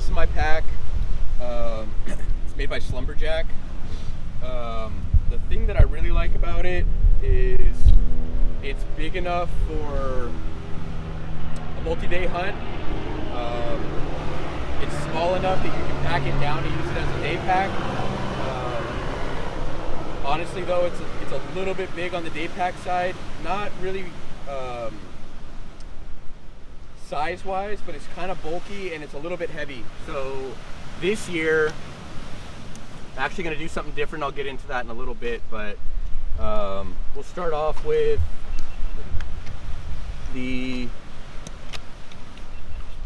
this is my pack. It's made by Slumberjack. The thing that I really like about it is it's big enough for a multi-day hunt. It's small enough that you can pack it down to use it as a day pack. Honestly though, it's a little bit big on the day pack side. Not really size-wise, but it's kind of bulky and it's a little bit heavy. So this year, I'm actually going to do something different. I'll get into that in a little bit, but we'll start off with the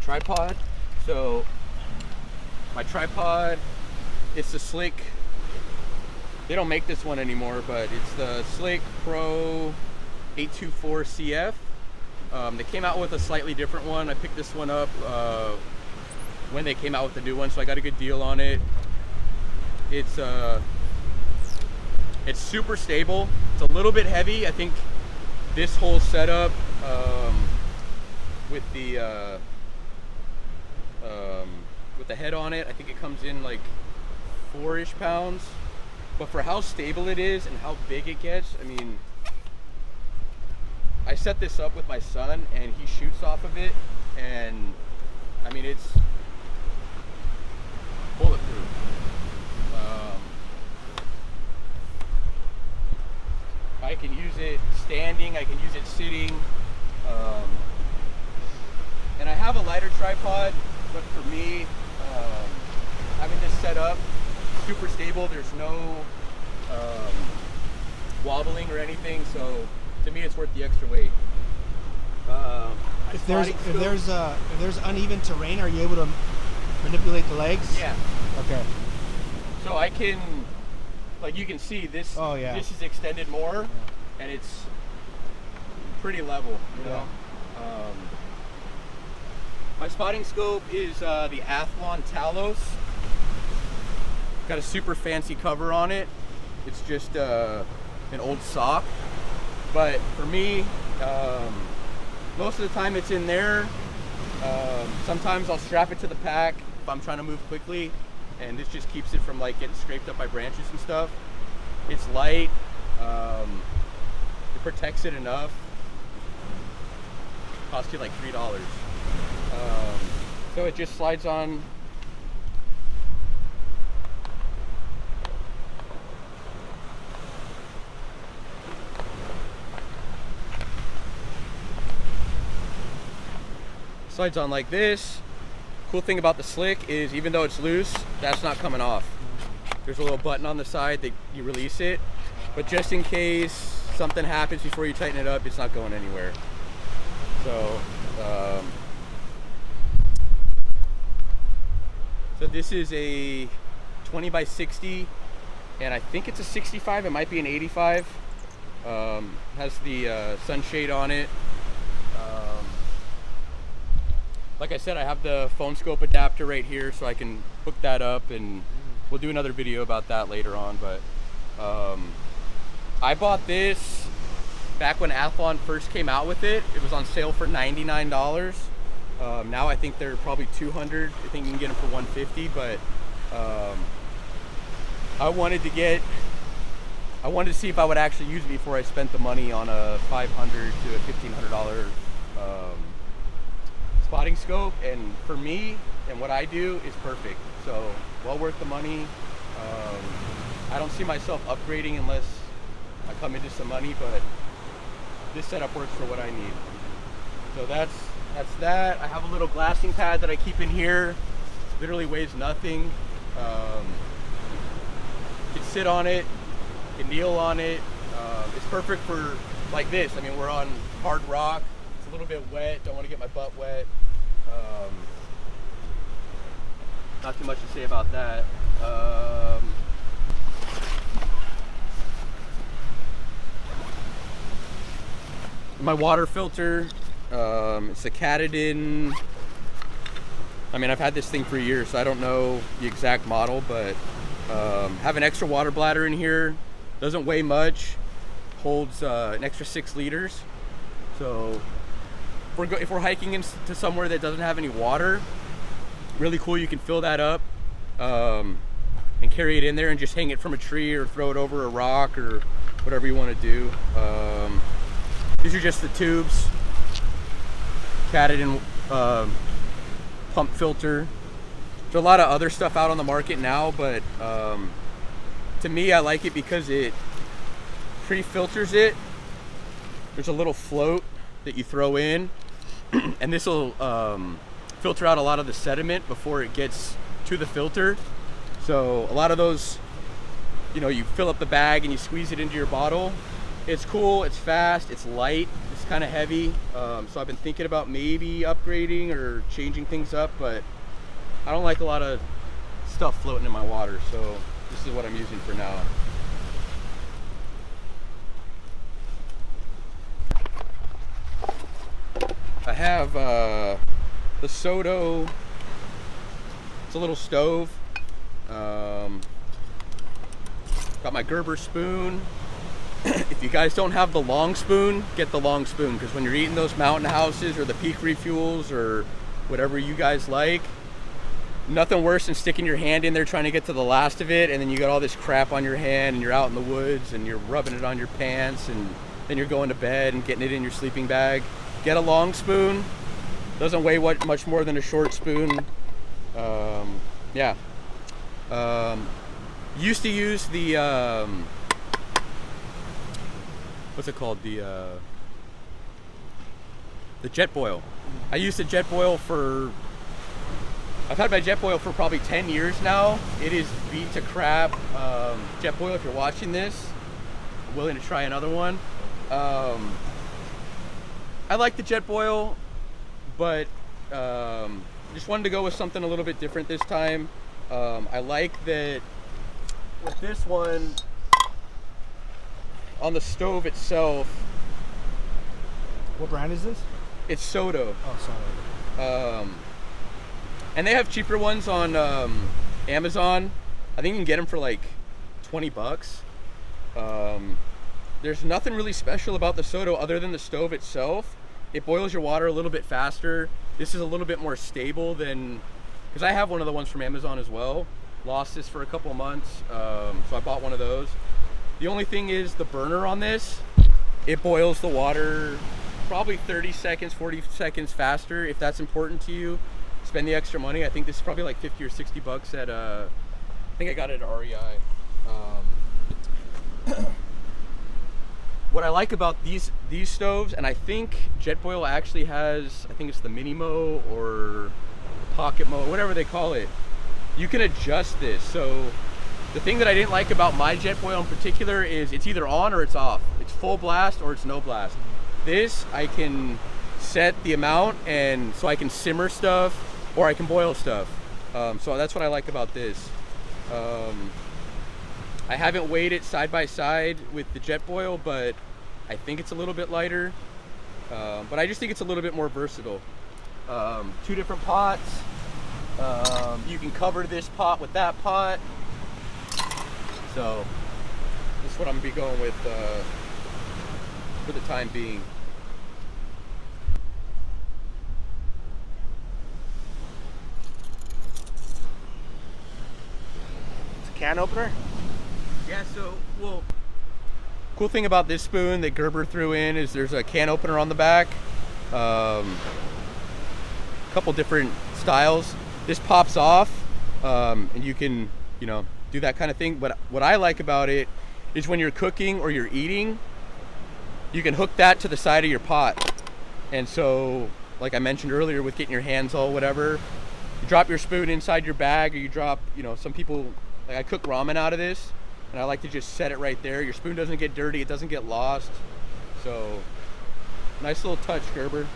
tripod. So my tripod, it's the Slick, they don't make this one anymore, but it's the Slick Pro 824 CF. They came out with a slightly different one. I picked this one up when they came out with the new one, so I got a good deal on it. It's super stable. It's a little bit heavy. I think this whole setup with the head on it, I think it comes in like 4-ish pounds. But for how stable it is and how big it gets, I mean, I set this up with my son and he shoots off of it, and I mean, it's bulletproof. I can use it standing, I can use it sitting, and I have a lighter tripod, but for me, having this set up, super stable, there's no wobbling or anything, so to me it's worth the extra weight. If there's uneven terrain, are you able to manipulate the legs? Yeah. Okay. So I can, like you can see this. Oh yeah. This is extended more, and it's pretty level. You know. My spotting scope is the Athlon Talos. Got a super fancy cover on it. It's just an old sock, but for me, most of the time it's in there. Sometimes I'll strap it to the pack if I'm trying to move quickly, and this just keeps it from like getting scraped up by branches and stuff. It's light. It protects it enough. Cost you like $3. So it just slides on. Slides on like this. Cool thing about the Slick is even though it's loose, that's not coming off. There's a little button on the side that you release it, but just in case something happens before you tighten it up, it's not going anywhere. So this is a 20 by 60, and I think it's a 65. It might be an 85. Has the sunshade on it. Like I said, I have the phone scope adapter right here, so I can hook that up, and we'll do another video about that later on. But I bought this back when Athlon first came out with it. It was on sale for $99. Now I think they're probably $200. I think you can get them for $150. But I wanted to see if I would actually use it before I spent the money on a $500 to a $1,500 spotting scope, and for me and what I do is perfect. So well worth the money. I don't see myself upgrading unless I come into some money, but this setup works for what I need. So that's that. I have a little glassing pad that I keep in here. Literally weighs nothing. You can sit on it, you can kneel on it. It's perfect for like this. I mean, we're on hard rock. It's a little bit wet. Don't want to get my butt wet. Not too much to say about that. My water filter, it's a Katadyn. I mean, I've had this thing for years, so I don't know the exact model, but have an extra water bladder in here. Doesn't weigh much. Holds an extra 6 liters. So if we're hiking into somewhere that doesn't have any water, really cool. You can fill that up and carry it in there and just hang it from a tree or throw it over a rock or whatever you want to do. These are just the tubes, catted in pump filter. There's a lot of other stuff out on the market now, but to me, I like it because it pre-filters it. There's a little float that you throw in, and this will filter out a lot of the sediment before it gets to the filter. So a lot of those, you know, you fill up the bag and you squeeze it into your bottle. It's cool, it's fast, it's light, it's kind of heavy. So I've been thinking about maybe upgrading or changing things up, but I don't like a lot of stuff floating in my water, so this is what I'm using for now. I have the Soto. It's a little stove. Got my Gerber spoon. If you guys don't have the long spoon, get the long spoon, because when you're eating those mountain houses or the peak refuels or whatever you guys like, nothing worse than sticking your hand in there trying to get to the last of it, and then you got all this crap on your hand and you're out in the woods and you're rubbing it on your pants, and then you're going to bed and getting it in your sleeping bag. Get a long spoon. Doesn't weigh much more than a short spoon. Yeah. Used to use the what's it called? The Jetboil. I used the Jetboil for. I've had my Jetboil for probably 10 years now. It is beat to crap. Jetboil, if you're watching this, I'm willing to try another one. I like the Jetboil, but just wanted to go with something a little bit different this time. I like that with this one, on the stove itself. What brand is this? It's Soto. Oh, sorry. And they have cheaper ones on Amazon. I think you can get them for like 20 bucks. There's nothing really special about the Soto other than the stove itself. It boils your water a little bit faster. This is a little bit more stable than, because I have one of the ones from Amazon as well. Lost this for a couple of months, so I bought one of those. The only thing is the burner on this, it boils the water probably 30 seconds, 40 seconds faster. If that's important to you, spend the extra money. I think this is probably like 50 or 60 bucks at, I think I got it at REI. What I like about these stoves, and I think Jetboil actually has, I think it's the Mini Mo or Pocket Mo, whatever they call it. You can adjust this. So the thing that I didn't like about my Jetboil in particular is it's either on or it's off. It's full blast or it's no blast. This, I can set the amount, and so I can simmer stuff or I can boil stuff. So that's what I like about this. I haven't weighed it side by side with the Jetboil, but I think it's a little bit lighter. But I just think it's a little bit more versatile. 2 different pots. You can cover this pot with that pot. So this is what I'm gonna be going with for the time being. It's a can opener? Yeah, so, well, cool thing about this spoon that Gerber threw in is there's a can opener on the back. A couple different styles. This pops off, and you can, you know, do that kind of thing. But what I like about it is when you're cooking or you're eating, you can hook that to the side of your pot. And so, like I mentioned earlier, with getting your hands all whatever, you drop your spoon inside your bag, or you drop, you know, some people, like I cook ramen out of this, and I like to just set it right there. Your spoon doesn't get dirty, it doesn't get lost. So, nice little touch, Gerber.